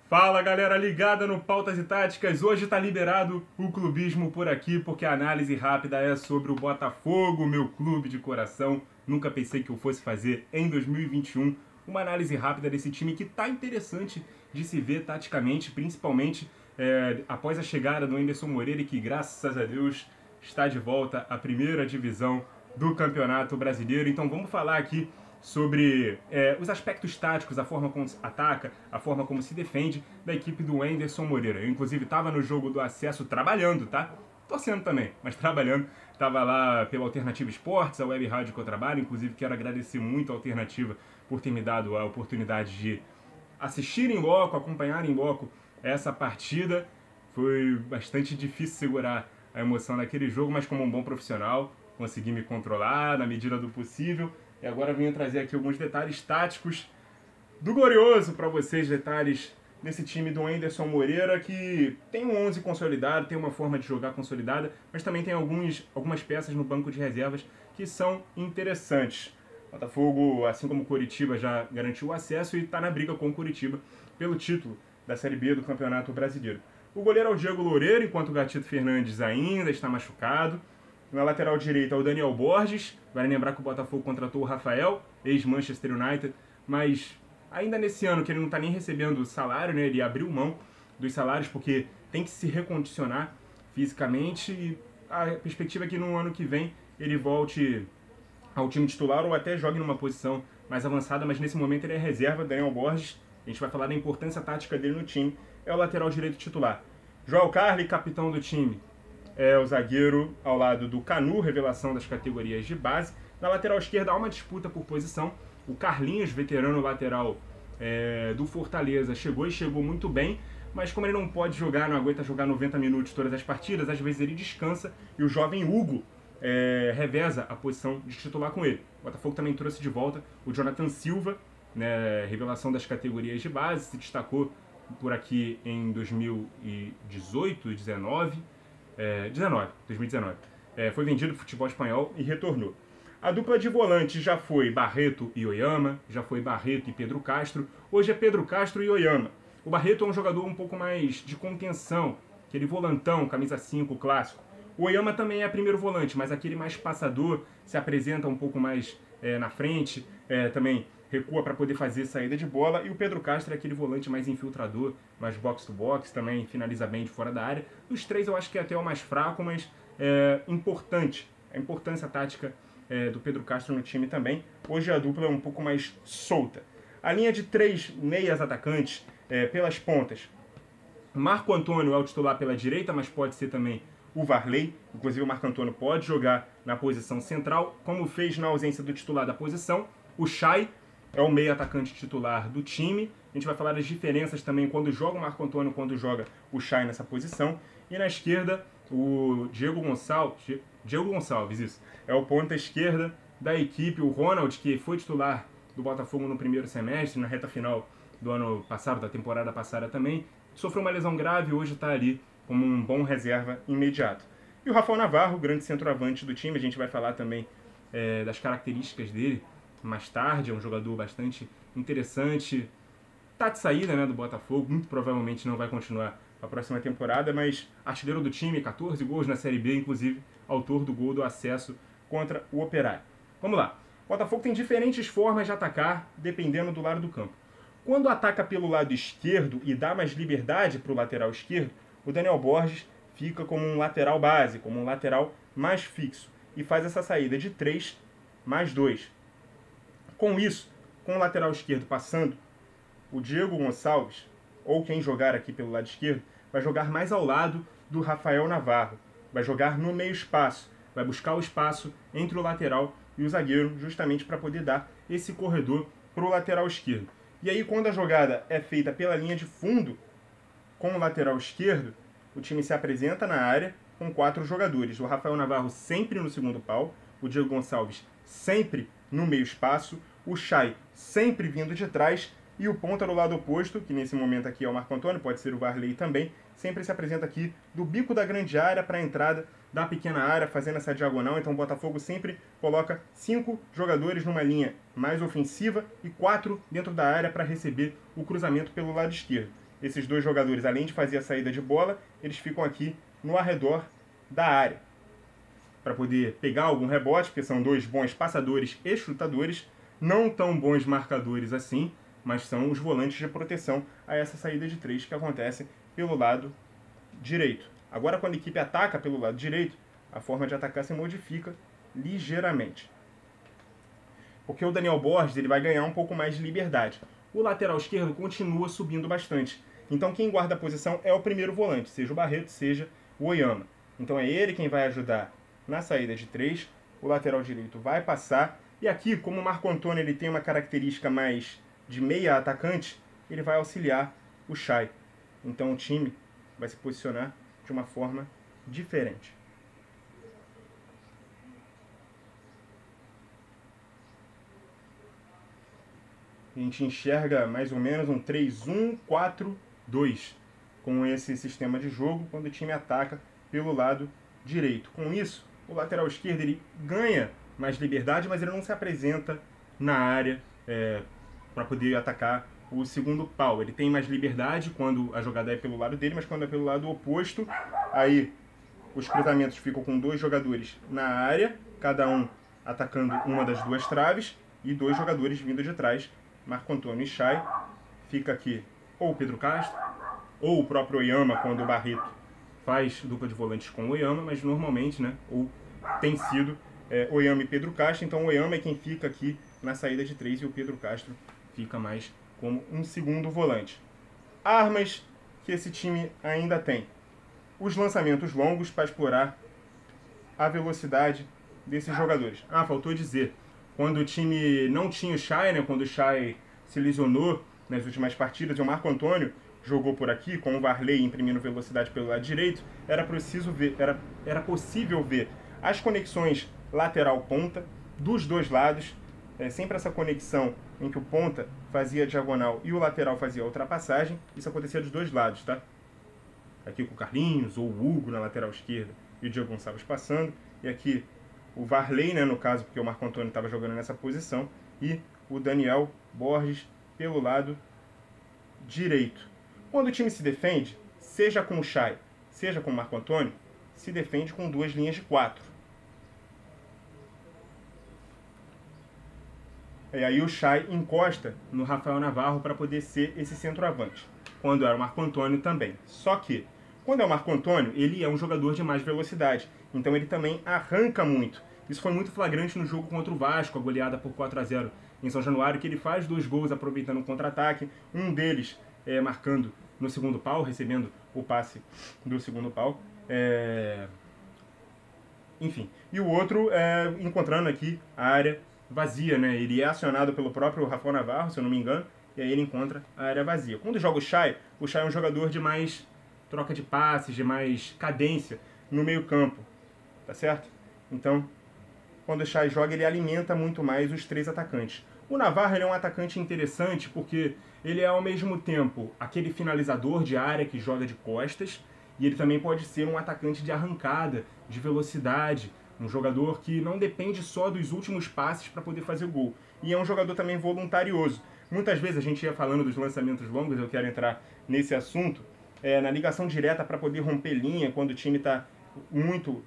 Fala galera ligada no Pautas e Táticas, hoje tá liberado o clubismo por aqui porque a análise rápida é sobre o Botafogo, meu clube de coração. Nunca pensei que eu fosse fazer em 2021 uma análise rápida desse time que tá interessante de se ver taticamente, principalmente após a chegada do Anderson Moreira e que graças a Deus está de volta à primeira divisão do Campeonato Brasileiro. Então vamos falar aqui sobre os aspectos táticos, a forma como se ataca, a forma como se defende da equipe do Anderson Moreira. Eu, inclusive, estava no jogo do acesso trabalhando, tá? Torcendo também, mas trabalhando. Estava lá pela Alternativa Esportes, a web rádio que eu trabalho. Inclusive, quero agradecer muito a Alternativa por ter me dado a oportunidade de assistir em loco, acompanhar em loco essa partida. Foi bastante difícil segurar a emoção daquele jogo, mas como um bom profissional, consegui me controlar na medida do possível. E agora venho trazer aqui alguns detalhes táticos do Glorioso para vocês, detalhes desse time do Anderson Moreira, que tem um 11 consolidado, tem uma forma de jogar consolidada, mas também tem algumas peças no banco de reservas que são interessantes. Botafogo, assim como o Coritiba, já garantiu o acesso e está na briga com o Coritiba pelo título da Série B do Campeonato Brasileiro. O goleiro é o Diego Loureiro, enquanto o Gatito Fernandes ainda está machucado. Na lateral direita é o Daniel Borges. Vale lembrar que o Botafogo contratou o Rafael, ex-Manchester United, mas ainda nesse ano que ele não está nem recebendo salário, né? Ele abriu mão dos salários porque tem que se recondicionar fisicamente e a perspectiva é que no ano que vem ele volte ao time titular ou até jogue numa posição mais avançada, mas nesse momento ele é reserva. Daniel Borges, a gente vai falar da importância tática dele no time, é o lateral direito titular. João Carli, capitão do time, é o zagueiro ao lado do Canu, revelação das categorias de base. Na lateral esquerda há uma disputa por posição. O Carlinhos, veterano lateral do Fortaleza, chegou muito bem, mas como ele não pode jogar, não aguenta jogar 90 minutos todas as partidas, às vezes ele descansa e o jovem Hugo reveza a posição de titular com ele. O Botafogo também trouxe de volta o Jonathan Silva, né, revelação das categorias de base, se destacou por aqui em 2018 e 2019. Foi vendido para o futebol espanhol e retornou. A dupla de volantes já foi Barreto e Oyama, já foi Barreto e Pedro Castro, hoje é Pedro Castro e Oyama. O Barreto é um jogador um pouco mais de contenção, aquele volantão, camisa 5 clássico. O Oyama também é primeiro volante, mas aquele mais passador, se apresenta um pouco mais na frente, também recua para poder fazer saída de bola. E o Pedro Castro é aquele volante mais infiltrador, mais box-to-box, também finaliza bem de fora da área. Dos três eu acho que é até o mais fraco, mas importante. A importância tática do Pedro Castro no time também. Hoje a dupla é um pouco mais solta. A linha de três meias atacantes pelas pontas. Marco Antônio é o titular pela direita, mas pode ser também o Varley. Inclusive o Marco Antônio pode jogar na posição central, como fez na ausência do titular da posição. O Chay é o meio atacante titular do time. A gente vai falar das diferenças também quando joga o Marco Antônio, quando joga o Chay nessa posição. E na esquerda, o Diego Gonçalves, isso. É o ponta esquerda da equipe. O Ronald, que foi titular do Botafogo no primeiro semestre, na reta final do ano passado, da temporada passada também, sofreu uma lesão grave e hoje está ali como um bom reserva imediato. E o Rafael Navarro, grande centroavante do time, a gente vai falar também das características dele mais tarde. É um jogador bastante interessante, tá de saída, né, do Botafogo, muito provavelmente não vai continuar a próxima temporada, mas artilheiro do time, 14 gols na Série B, inclusive autor do gol do acesso contra o Operário. Vamos lá. O Botafogo tem diferentes formas de atacar, dependendo do lado do campo. Quando ataca pelo lado esquerdo e dá mais liberdade para o lateral esquerdo, o Daniel Borges fica como um lateral base, como um lateral mais fixo, e faz essa saída de 3 mais 2. Com isso, com o lateral esquerdo passando, o Diego Gonçalves, ou quem jogar aqui pelo lado esquerdo, vai jogar mais ao lado do Rafael Navarro. Vai jogar no meio espaço, vai buscar o espaço entre o lateral e o zagueiro, justamente para poder dar esse corredor para o lateral esquerdo. E aí, quando a jogada é feita pela linha de fundo, com o lateral esquerdo, o time se apresenta na área com 4 jogadores. O Rafael Navarro sempre no segundo pau, o Diego Gonçalves sempre no meio espaço, o Chay sempre vindo de trás e o ponta do lado oposto, que nesse momento aqui é o Marco Antônio, pode ser o Varley também, sempre se apresenta aqui do bico da grande área para a entrada da pequena área, fazendo essa diagonal. Então o Botafogo sempre coloca 5 jogadores numa linha mais ofensiva e 4 dentro da área para receber o cruzamento pelo lado esquerdo. esses dois jogadores, além de fazer a saída de bola, eles ficam aqui no arredor da área, para poder pegar algum rebote, porque são dois bons passadores e chutadores, não tão bons marcadores assim, mas são os volantes de proteção a essa saída de 3 que acontece pelo lado direito. Agora, quando a equipe ataca pelo lado direito, a forma de atacar se modifica ligeiramente, porque o Daniel Borges ele vai ganhar um pouco mais de liberdade. O lateral esquerdo continua subindo bastante. Então quem guarda a posição é o primeiro volante, seja o Barreto, seja o Oyama. Então é ele quem vai ajudar na saída de 3. O lateral direito vai passar. E aqui, como o Marco Antônio ele tem uma característica mais de meia atacante, ele vai auxiliar o Chay. Então o time vai se posicionar de uma forma diferente. A gente enxerga mais ou menos um 3-1-4-2 com esse sistema de jogo quando o time ataca pelo lado direito. Com isso, o lateral esquerdo ele ganha mais liberdade, mas ele não se apresenta na área para poder atacar o segundo pau. Ele tem mais liberdade quando a jogada é pelo lado dele, mas quando é pelo lado oposto, aí os cruzamentos ficam com dois jogadores na área, cada um atacando uma das duas traves, e dois jogadores vindo de trás, Marco Antônio e Chay. Fica aqui ou o Pedro Castro, ou o próprio Oyama, quando o Barreto faz dupla de volantes com o Oyama, mas normalmente, né, ou tem sido Oyama e Pedro Castro. Então o Oyama é quem fica aqui na saída de 3 e o Pedro Castro fica mais como um segundo volante. Armas que esse time ainda tem: os lançamentos longos para explorar a velocidade desses jogadores. Faltou dizer, quando o time não tinha o Chay, né, quando o Chay se lesionou nas últimas partidas e o Marco Antônio jogou por aqui, com o Varley imprimindo velocidade pelo lado direito, era possível ver as conexões lateral-ponta dos dois lados, sempre essa conexão em que o ponta fazia a diagonal e o lateral fazia a ultrapassagem. Isso acontecia dos dois lados, tá? Aqui com o Carlinhos, ou o Hugo na lateral esquerda e o Diego Gonçalves passando, e aqui o Varley, né, no caso, porque o Marco Antônio estava jogando nessa posição, e o Daniel Borges pelo lado direito. Quando o time se defende, seja com o Chay, seja com o Marco Antônio, se defende com duas linhas de 4. E aí o Chay encosta no Rafael Navarro para poder ser esse centroavante, quando era o Marco Antônio também. Só que, quando é o Marco Antônio, ele é um jogador de mais velocidade, então ele também arranca muito. Isso foi muito flagrante no jogo contra o Vasco, a goleada por 4-0 em São Januário, que ele faz 2 gols aproveitando um contra-ataque, um deles marcando no segundo pau, recebendo o passe do segundo pau. Enfim, e o outro encontrando aqui a área vazia, né? Ele é acionado pelo próprio Rafael Navarro, se eu não me engano, e aí ele encontra a área vazia. Quando joga o Chay é um jogador de mais troca de passes, de mais cadência no meio campo, tá certo? Então, quando o Chay joga, ele alimenta muito mais os 3 atacantes. O Navarro ele é um atacante interessante porque ele é ao mesmo tempo aquele finalizador de área que joga de costas, e ele também pode ser um atacante de arrancada, de velocidade, um jogador que não depende só dos últimos passes para poder fazer gol. E é um jogador também voluntarioso. Muitas vezes a gente ia falando dos lançamentos longos, eu quero entrar nesse assunto, na ligação direta para poder romper linha, quando o time está muito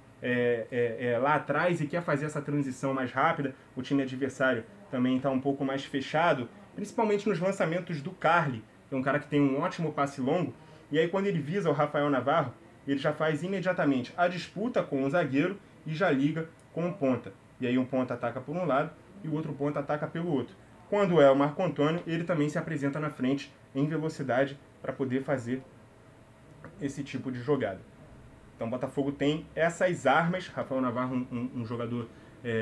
lá atrás e quer fazer essa transição mais rápida, o time adversário também está um pouco mais fechado, principalmente nos lançamentos do Carly, que é um cara que tem um ótimo passe longo, e aí quando ele visa o Rafael Navarro, ele já faz imediatamente a disputa com o zagueiro e já liga com o ponta. E aí um ponta ataca por um lado e o outro ponta ataca pelo outro. Quando é o Marco Antônio, ele também se apresenta na frente em velocidade para poder fazer esse tipo de jogada. Então o Botafogo tem essas armas. Rafael Navarro, um jogador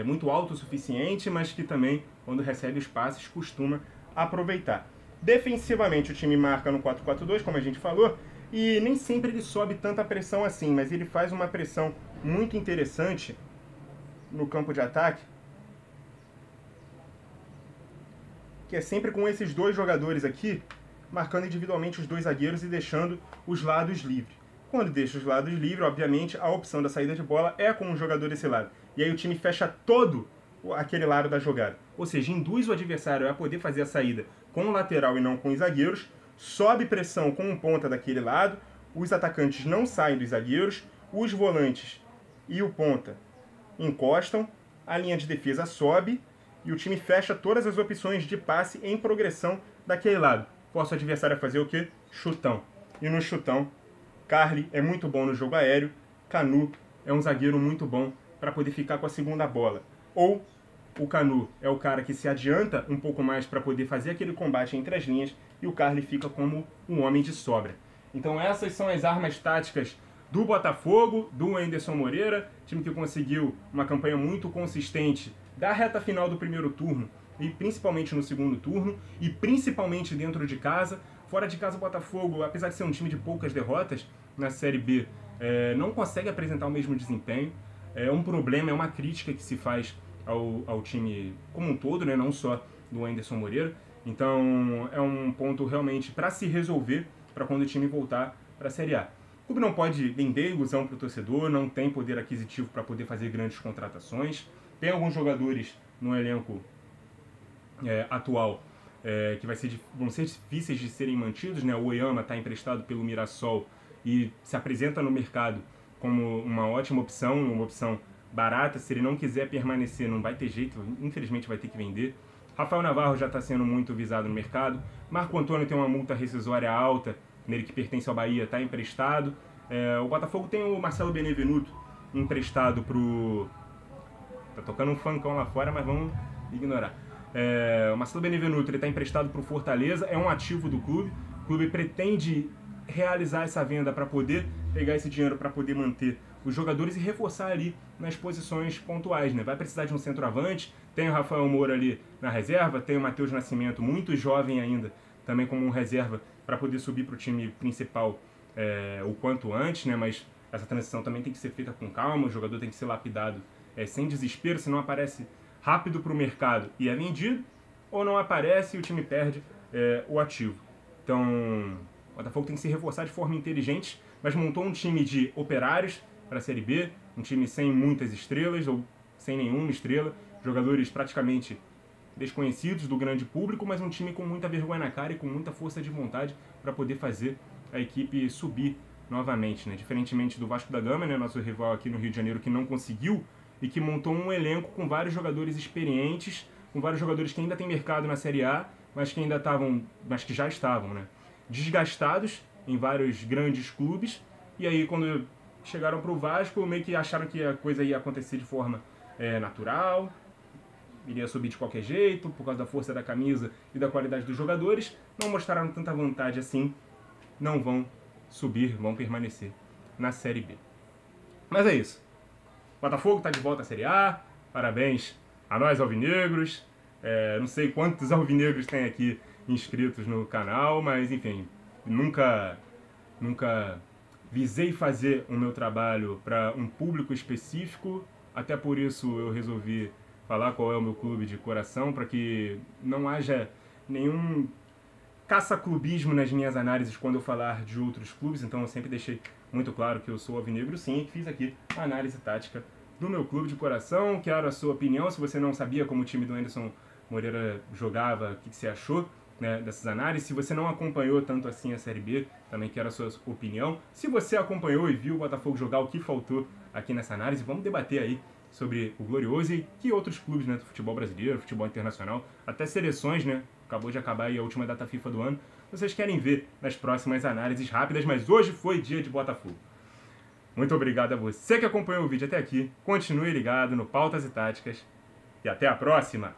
muito autossuficiente, mas que também, quando recebe os passes, costuma aproveitar. Defensivamente, o time marca no 4-4-2, como a gente falou, e nem sempre ele sobe tanta pressão assim, mas ele faz uma pressão muito interessante no campo de ataque, que é sempre com esses 2 jogadores aqui, marcando individualmente os 2 zagueiros e deixando os lados livres. Quando deixa os lados livres, obviamente, a opção da saída de bola é com um jogador desse lado. E aí o time fecha todo aquele lado da jogada. Ou seja, induz o adversário a poder fazer a saída com o lateral e não com os zagueiros, sobe pressão com um ponta daquele lado, os atacantes não saem dos zagueiros, os volantes e o ponta encostam, a linha de defesa sobe e o time fecha todas as opções de passe em progressão daquele lado. Força o adversário a fazer o quê? Chutão. E no chutão, Carli é muito bom no jogo aéreo, Kanu é um zagueiro muito bom para poder ficar com a segunda bola. Ou o Kanu é o cara que se adianta um pouco mais para poder fazer aquele combate entre as linhas e o Carli fica como um homem de sobra. Então essas são as armas táticas do Botafogo, do Anderson Moreira, time que conseguiu uma campanha muito consistente da reta final do primeiro turno e principalmente no segundo turno e principalmente dentro de casa. Fora de casa o Botafogo, apesar de ser um time de poucas derrotas na Série B, não consegue apresentar o mesmo desempenho. É um problema, é uma crítica que se faz ao time como um todo, né? Não só do Anderson Moreira. Então é um ponto realmente para se resolver para quando o time voltar para a Série A. O clube não pode vender ilusão para o torcedor, não tem poder aquisitivo para poder fazer grandes contratações. Tem alguns jogadores no elenco atual que vão ser difíceis de serem mantidos, né? O Oyama está emprestado pelo Mirassol e se apresenta no mercado como uma ótima opção, uma opção barata. Se ele não quiser permanecer, não vai ter jeito, infelizmente vai ter que vender. Rafael Navarro já está sendo muito visado no mercado. Marco Antônio tem uma multa rescisória alta, nele que pertence ao Bahia, está emprestado. O Botafogo tem o Marcelo Benevenuto emprestado pro... Tá tocando um funkão lá fora, mas vamos ignorar. O Marcelo Benevenuto está emprestado para o Fortaleza, é um ativo do clube. O clube pretende realizar essa venda para poder pegar esse dinheiro para poder manter os jogadores e reforçar ali nas posições pontuais, né? Vai precisar de um centroavante, tem o Rafael Moura ali na reserva, tem o Matheus Nascimento, muito jovem ainda, também como um reserva para poder subir para o time principal o quanto antes, né? Mas essa transição também tem que ser feita com calma, o jogador tem que ser lapidado sem desespero, senão aparece rápido para o mercado e é vendido, ou não aparece e o time perde o ativo. Então, o Botafogo tem que se reforçar de forma inteligente, mas montou um time de operários para a Série B, um time sem muitas estrelas ou sem nenhuma estrela, jogadores praticamente desconhecidos do grande público, mas um time com muita vergonha na cara e com muita força de vontade para poder fazer a equipe subir novamente, né? Diferentemente do Vasco da Gama, né, nosso rival aqui no Rio de Janeiro, que não conseguiu e que montou um elenco com vários jogadores experientes, com vários jogadores que ainda têm mercado na Série A, mas que já estavam, né, desgastados em vários grandes clubes. E aí quando chegaram para o Vasco, meio que acharam que a coisa ia acontecer de forma natural, iria subir de qualquer jeito, por causa da força da camisa e da qualidade dos jogadores. Não mostraram tanta vontade assim, não vão subir, vão permanecer na Série B. Mas é isso. Botafogo está de volta à Série A, parabéns a nós alvinegros. Não sei quantos alvinegros tem aqui inscritos no canal, mas enfim, nunca visei fazer o meu trabalho para um público específico, até por isso eu resolvi falar qual é o meu clube de coração, para que não haja nenhum caça-clubismo nas minhas análises quando eu falar de outros clubes. Então eu sempre deixei muito claro que eu sou alvinegro sim, e que fiz aqui a análise tática do meu clube de coração. Quero a sua opinião, se você não sabia como o time do Anderson Moreira jogava, o que você achou, né, dessas análises. Se você não acompanhou tanto assim a Série B, também quero a sua opinião. Se você acompanhou e viu o Botafogo jogar, o que faltou aqui nessa análise, vamos debater aí sobre o Glorioso e que outros clubes, né, do futebol brasileiro, futebol internacional, até seleções, né, acabou de acabar aí a última data FIFA do ano, vocês querem ver nas próximas análises rápidas, mas hoje foi dia de Botafogo. Muito obrigado a você que acompanhou o vídeo até aqui, continue ligado no Pautas e Táticas e até a próxima!